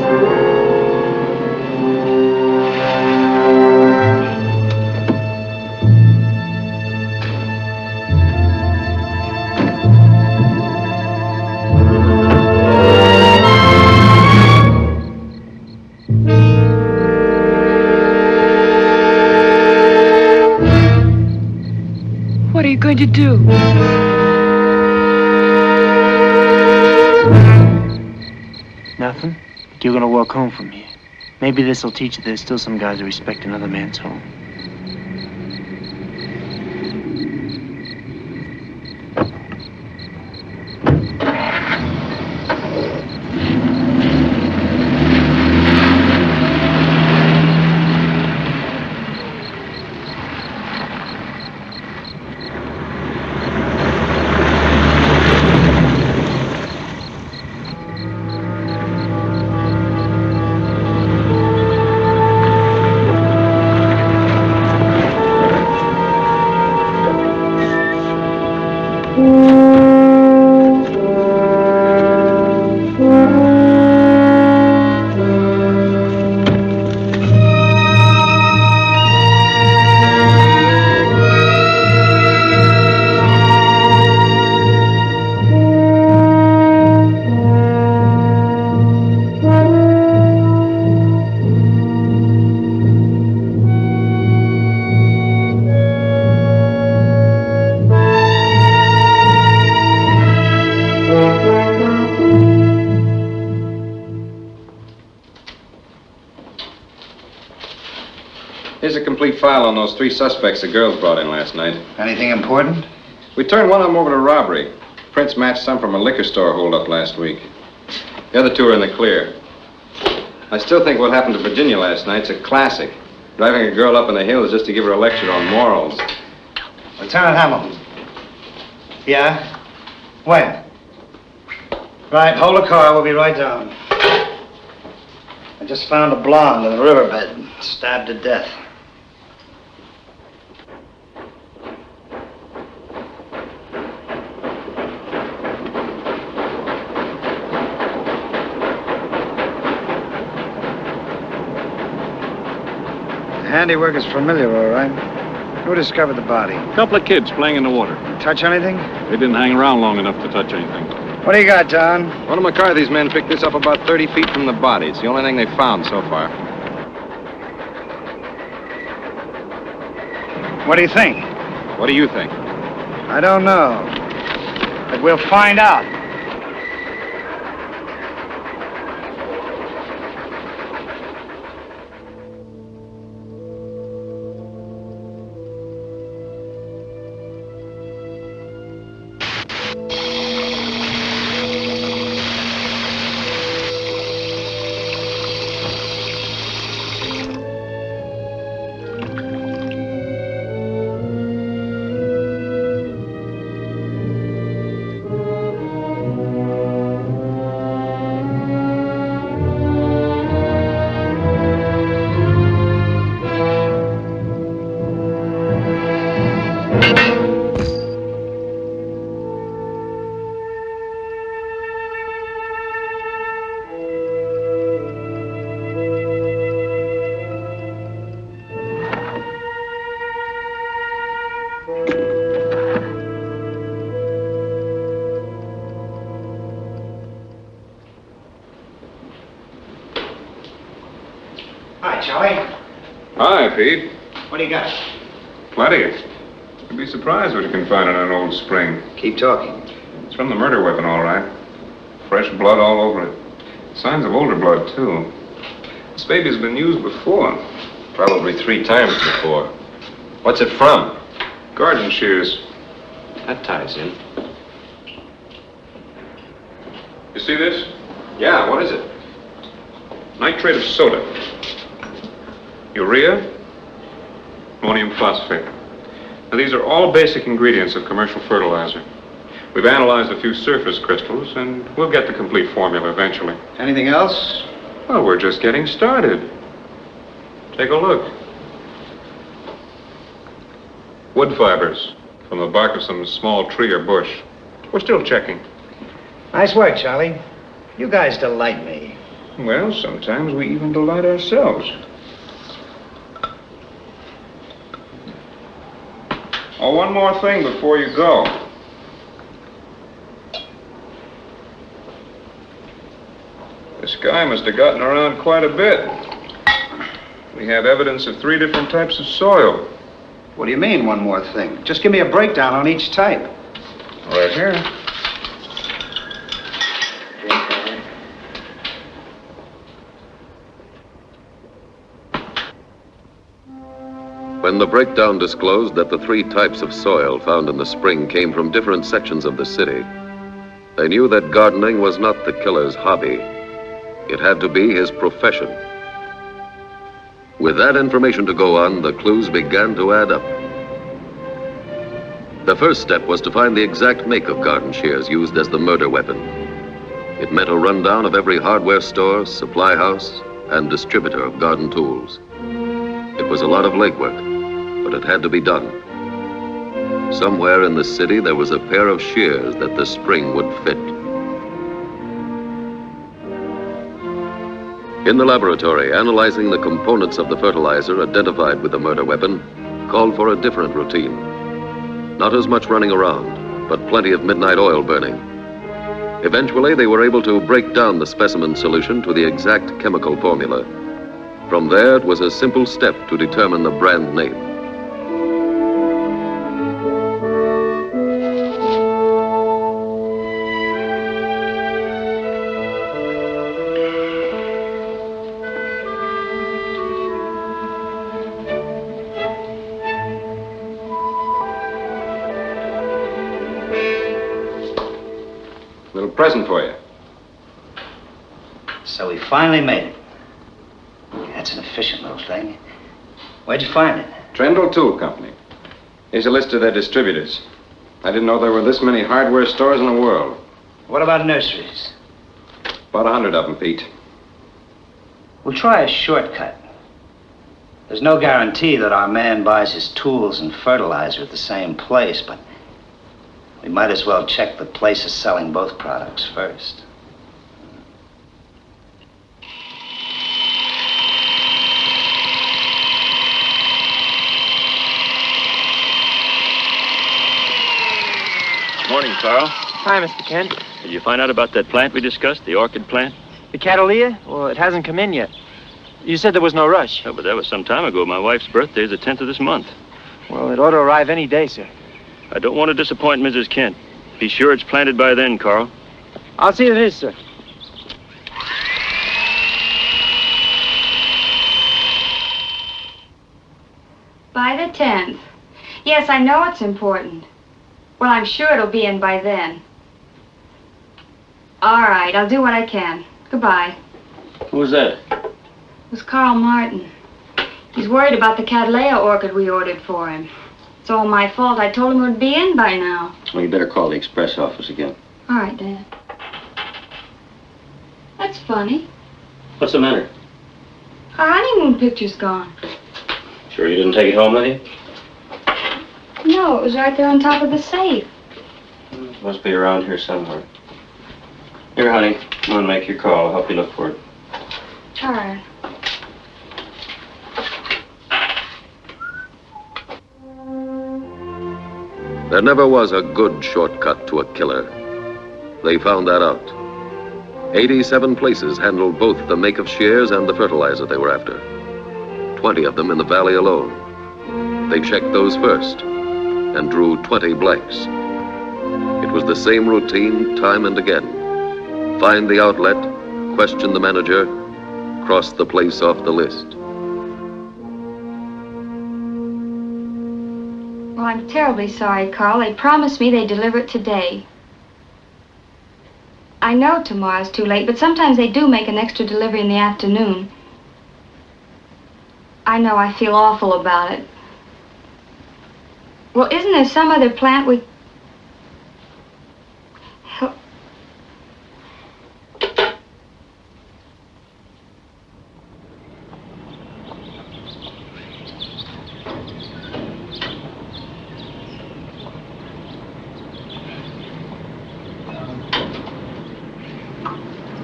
What are you going to do? Nothing? You're gonna walk home from here. Maybe this'll teach you there's still some guys who respect another man's home. file on those 3 suspects the girls brought in last night. Anything important? We turned one of them over to robbery. Prints matched some from a liquor store holdup last week. The other 2 are in the clear. I still think what happened to Virginia last night's a classic. Driving a girl up in the hills just to give her a lecture on morals. Lieutenant Hamilton. Yeah? When? Right, hold the car. We'll be right down. I just found a blonde in the riverbed, stabbed to death. The handiwork is familiar, all right. Who discovered the body? A couple of kids playing in the water. Touch anything? They didn't hang around long enough to touch anything. What do you got, Don? One of McCarthy's men picked this up about 30 feet from the body. It's the only thing they found so far. What do you think? What do you think? I don't know. But we'll find out. Hi, Charlie. Hi, Pete. What do you got? Plenty. You'd be surprised what you can find in an old spring. Keep talking. It's from the murder weapon, all right. Fresh blood all over it. Signs of older blood, too. This baby's been used before. Probably 3 times before. What's it from? Garden shears. That ties in. You see this? Yeah, what is it? Nitrate of soda. Urea. Ammonium phosphate. Now, these are all basic ingredients of commercial fertilizer. We've analyzed a few surface crystals, and we'll get the complete formula eventually. Anything else? Well, we're just getting started. Take a look. Wood fibers from the bark of some small tree or bush. We're still checking. Nice work, Charlie. You guys delight me. Well, sometimes we even delight ourselves. Oh, one more thing before you go. This guy must have gotten around quite a bit. We have evidence of 3 different types of soil. What do you mean, one more thing? Just give me a breakdown on each type. Right here. When the breakdown disclosed that the 3 types of soil found in the spring came from different sections of the city, they knew that gardening was not the killer's hobby. It had to be his profession. With that information to go on, the clues began to add up. The first step was to find the exact make of garden shears used as the murder weapon. It meant a rundown of every hardware store, supply house, and distributor of garden tools. It was a lot of legwork, but it had to be done. Somewhere in the city, there was a pair of shears that the spring would fit. In the laboratory, analyzing the components of the fertilizer identified with the murder weapon called for a different routine. Not as much running around, but plenty of midnight oil burning. Eventually, they were able to break down the specimen solution to the exact chemical formula. From there, it was a simple step to determine the brand name. present for you. So we finally made it. That's an efficient little thing. Where'd you find it? Trendle Tool Company. Here's a list of their distributors. I didn't know there were this many hardware stores in the world. What about nurseries? About 100 of them, Pete. We'll try a shortcut. There's no guarantee that our man buys his tools and fertilizer at the same place, but we might as well check the places selling both products first. Morning, Carl. Hi, Mr. Kent. Did you find out about that plant we discussed, the orchid plant? The Catalea? Well, it hasn't come in yet. You said there was no rush. Oh, but that was some time ago. My wife's birthday is the 10th of this month. Well, it ought to arrive any day, sir. I don't want to disappoint Mrs. Kent. Be sure it's planted by then, Carl. I'll see it is, sir. By the 10th. Yes, I know it's important. Well, I'm sure it'll be in by then. All right, I'll do what I can. Goodbye. Who was that? It was Carl Martin. He's worried about the Catalea orchid we ordered for him. It's all my fault. I told him it would be in by now. Well, you better call the express office again. All right, Dad. That's funny. What's the matter? Our honeymoon picture's gone. Sure you didn't take it home with you? No, it was right there on top of the safe. It must be around here somewhere. Here, honey. I'm gonna make your call. I'll help you look for it. All right. There never was a good shortcut to a killer. They found that out. 87 places handled both the make of shears and the fertilizer they were after. 20 of them in the valley alone. They checked those first and drew 20 blanks. It was the same routine time and again. Find the outlet, question the manager, cross the place off the list. Well, I'm terribly sorry, Carl. They promised me they'd deliver it today. I know tomorrow's too late, but sometimes they do make an extra delivery in the afternoon. I know, I feel awful about it. Well, isn't there some other plant we...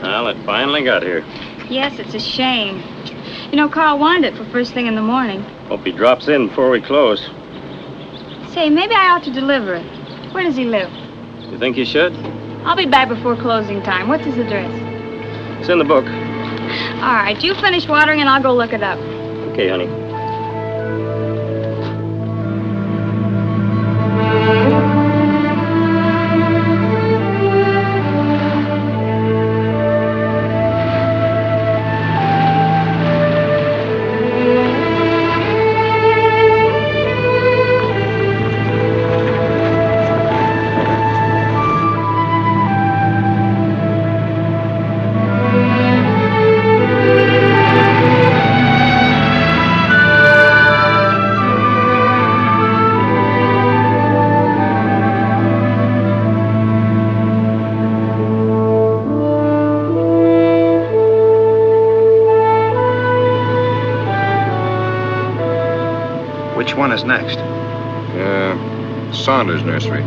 Well, it finally got here. Yes, it's a shame. You know, Carl wanted it for first thing in the morning. Hope he drops in before we close. Say, maybe I ought to deliver it. Where does he live? You think you should? I'll be back before closing time. What's his address? It's in the book. All right, you finish watering and I'll go look it up. Okay, honey. Which one is next? Saunders Nursery.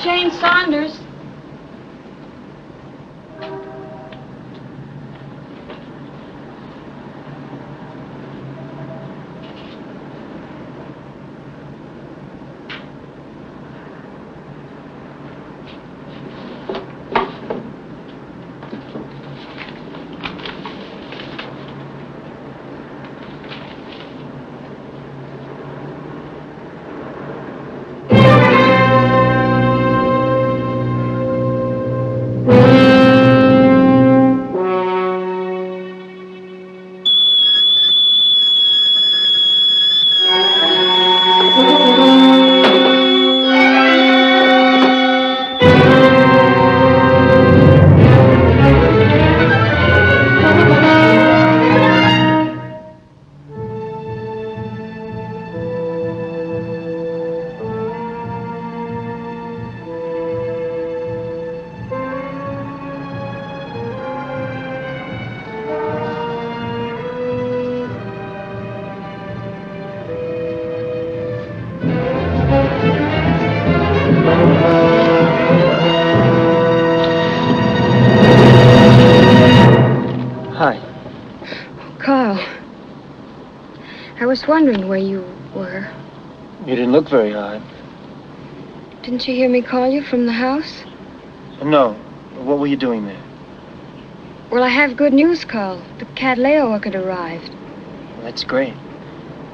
Jane Saunders. Hi. Carl. I was wondering where you were. You didn't look very hard. Didn't you hear me call you from the house? No. What were you doing there? Well, I have good news, Carl. The cat Leo had arrived. Well, that's great.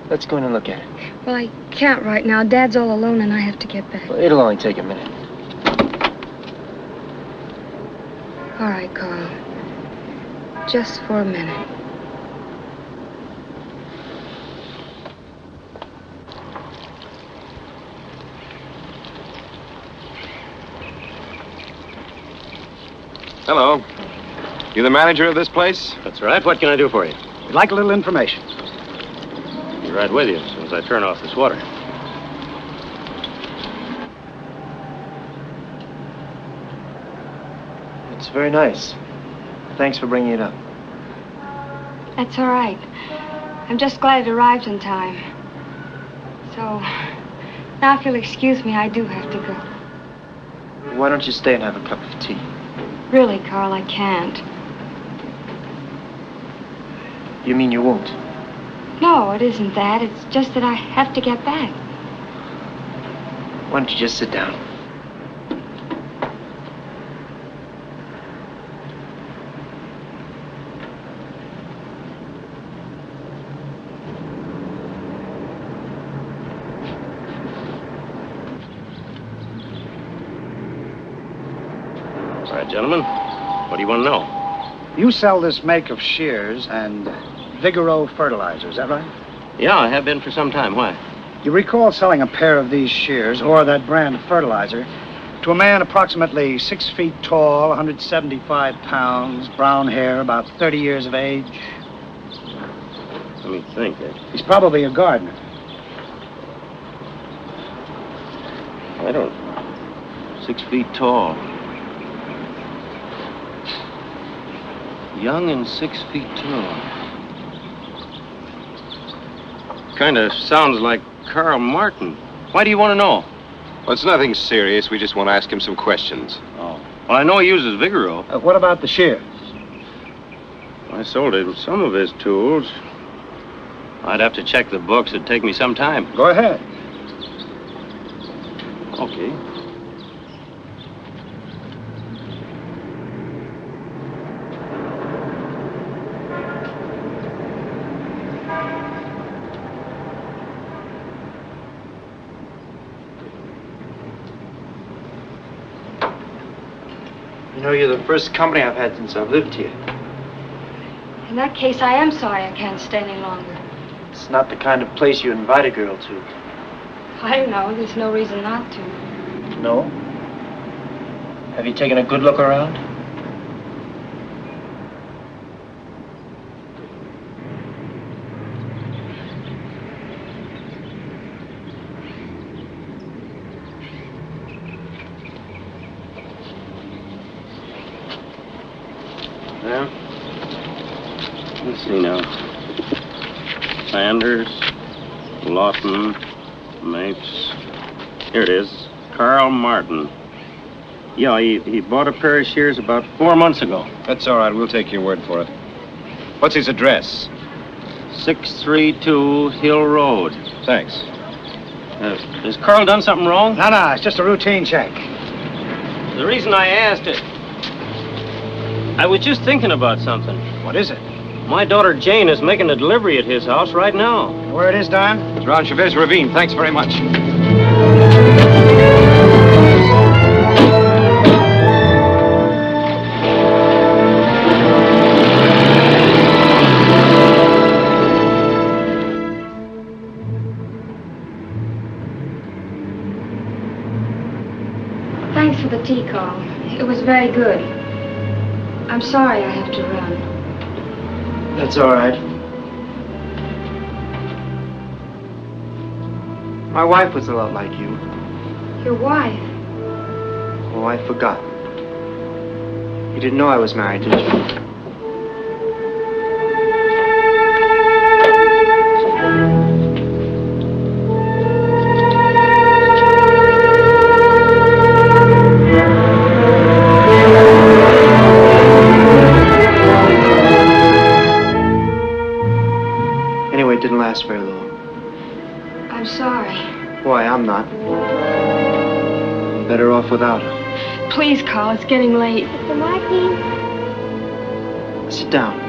Let's go in and look at it. Well, I can't right now. Dad's all alone and I have to get back. Well, it'll only take a minute. All right, Carl. Just for a minute. Hello. You the manager of this place? That's right. What can I do for you? We'd like a little information. Be right with you as soon as I turn off this water. It's very nice. Thanks for bringing it up. That's all right. I'm just glad it arrived in time. So, now if you'll excuse me, I do have to go. Why don't you stay and have a cup of tea? Really, Carl, I can't. You mean you won't? No, it isn't that. It's just that I have to get back. Why don't you just sit down? All right, gentlemen. What do you want to know? You sell this make of shears and Vigoro fertilizer, is that right? Yeah, I have been for some time. Why? You recall selling a pair of these shears or that brand of fertilizer to a man approximately 6 feet tall, 175 pounds, brown hair, about 30 years of age. Let me think. He's probably a gardener. I don't. 6 feet tall. Young and 6 feet tall. Kind of sounds like Carl Martin. Why do you want to know? Well, it's nothing serious. We just want to ask him some questions. Oh. Well, I know he uses Vigoro. What about the shears? I sold him some of his tools. I'd have to check the books. It'd take me some time. Go ahead. Okay. You know, you're the first company I've had since I've lived here. In that case, I am sorry I can't stay any longer. It's not the kind of place you invite a girl to. I know. There's no reason not to. No? Have you taken a good look around? Yeah. Let's see now. Sanders, Lawton, Mapes. Here it is. Carl Martin. Yeah, he bought a pair of shears about 4 months ago. That's all right. We'll take your word for it. What's his address? 632 Hill Road. Thanks. Has Carl done something wrong? No, it's just a routine check. The reason I asked it, I was just thinking about something. What is it? My daughter Jane is making a delivery at his house right now. Where it is, Don? It's around Chavez Ravine. Thanks very much. Thanks for the tea, Carl. It was very good. I'm sorry I have to run. That's all right. My wife was a lot like you. Your wife? Oh, I forgot. You didn't know I was married, did you? Anyway, it didn't last very long. I'm sorry. Why, I'm not. I'm better off without her. Please, Carl, it's getting late. Mr. Martin? Sit down.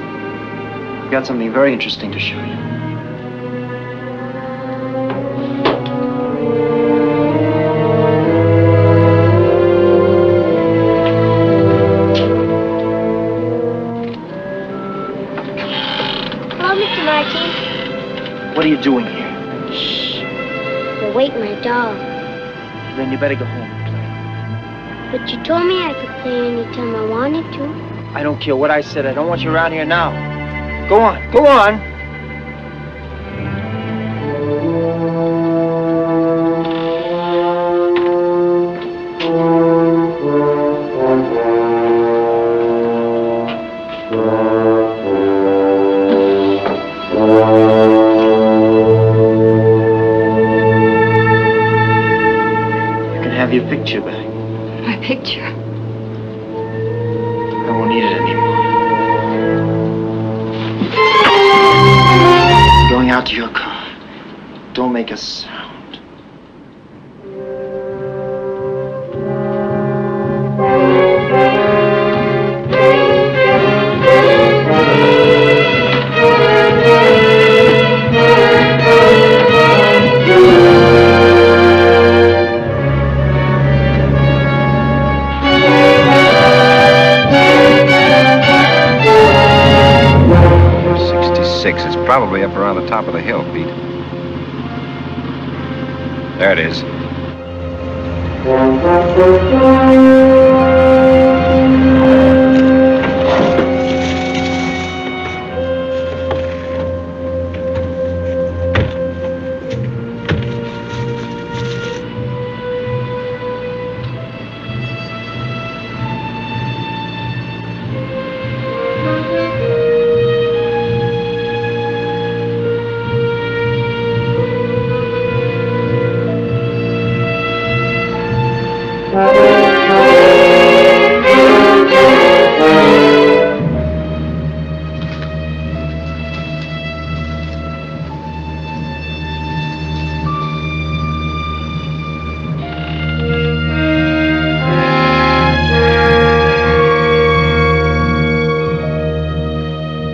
I've got something very interesting to show you. Hello, Mr. Martin. What are you doing here? You're waiting my dog. Then you better go home. But you told me I could play anytime I wanted to. I don't care what I said. I don't want you around here now. Go on. Go on. You can have your picture back. My picture. I won't need it anymore. Going out to your car. Don't make a sound. It's probably up around the top of the hill, Pete. There it is.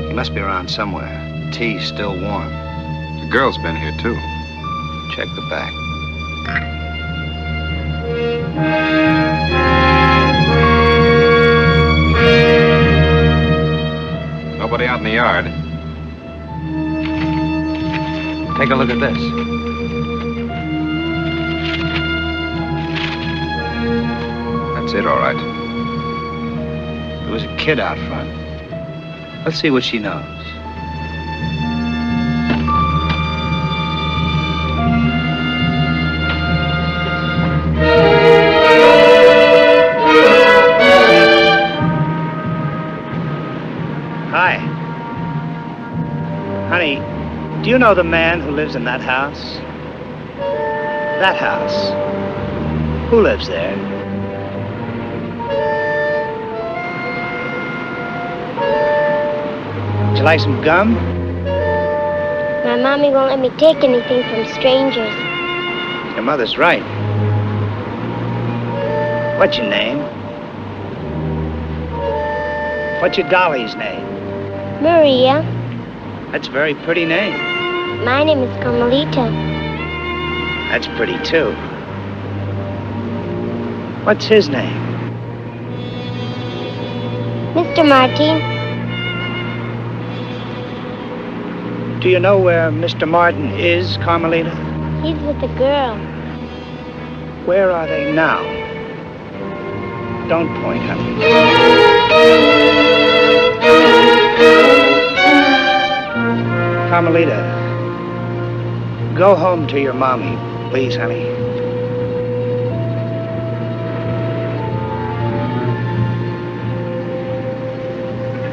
He must be around somewhere. Tea's still warm. The girl's been here, too. Check the back. Nobody out in the yard. Take a look at this. That's it, all right. There was a kid out front. Let's see what she knows. Hi. Honey, do you know the man who lives in that house? That house. Who lives there? you like some gum? My mommy won't let me take anything from strangers. Your mother's right. What's your name? What's your dolly's name? Maria. That's a very pretty name. My name is Carmelita. That's pretty, too. What's his name? Mr. Martin. Do you know where Mr. Martin is, Carmelita? He's with a girl. Where are they now? Don't point, honey. Carmelita, go home to your mommy, please, honey.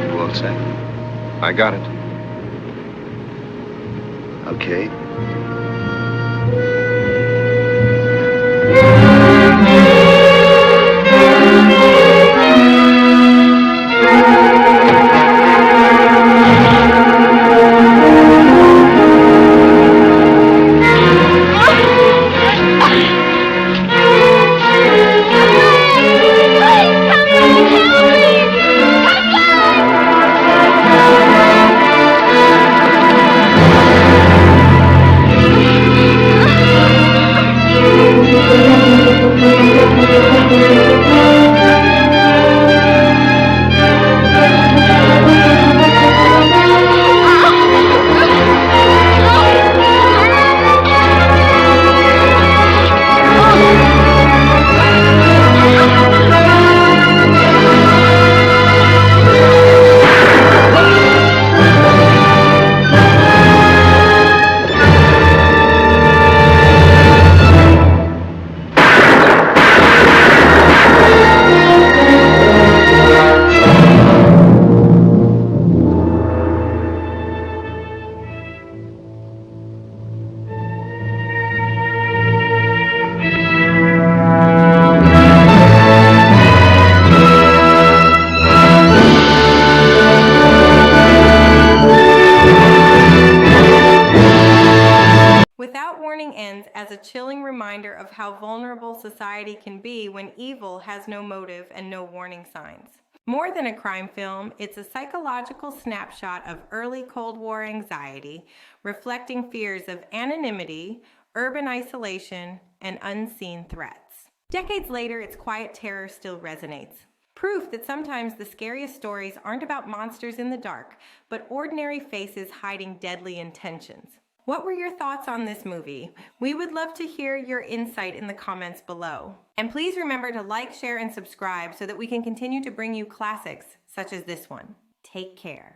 You all set? I got it. Okay. Without Warning ends as a chilling reminder of how vulnerable society can be when evil has no motive and no warning signs. More than a crime film, it's a psychological snapshot of early Cold War anxiety, reflecting fears of anonymity, urban isolation, and unseen threats. Decades later, its quiet terror still resonates. Proof that sometimes the scariest stories aren't about monsters in the dark, but ordinary faces hiding deadly intentions. What were your thoughts on this movie? We would love to hear your insight in the comments below. And please remember to like, share, and subscribe so that we can continue to bring you classics such as this one. Take care.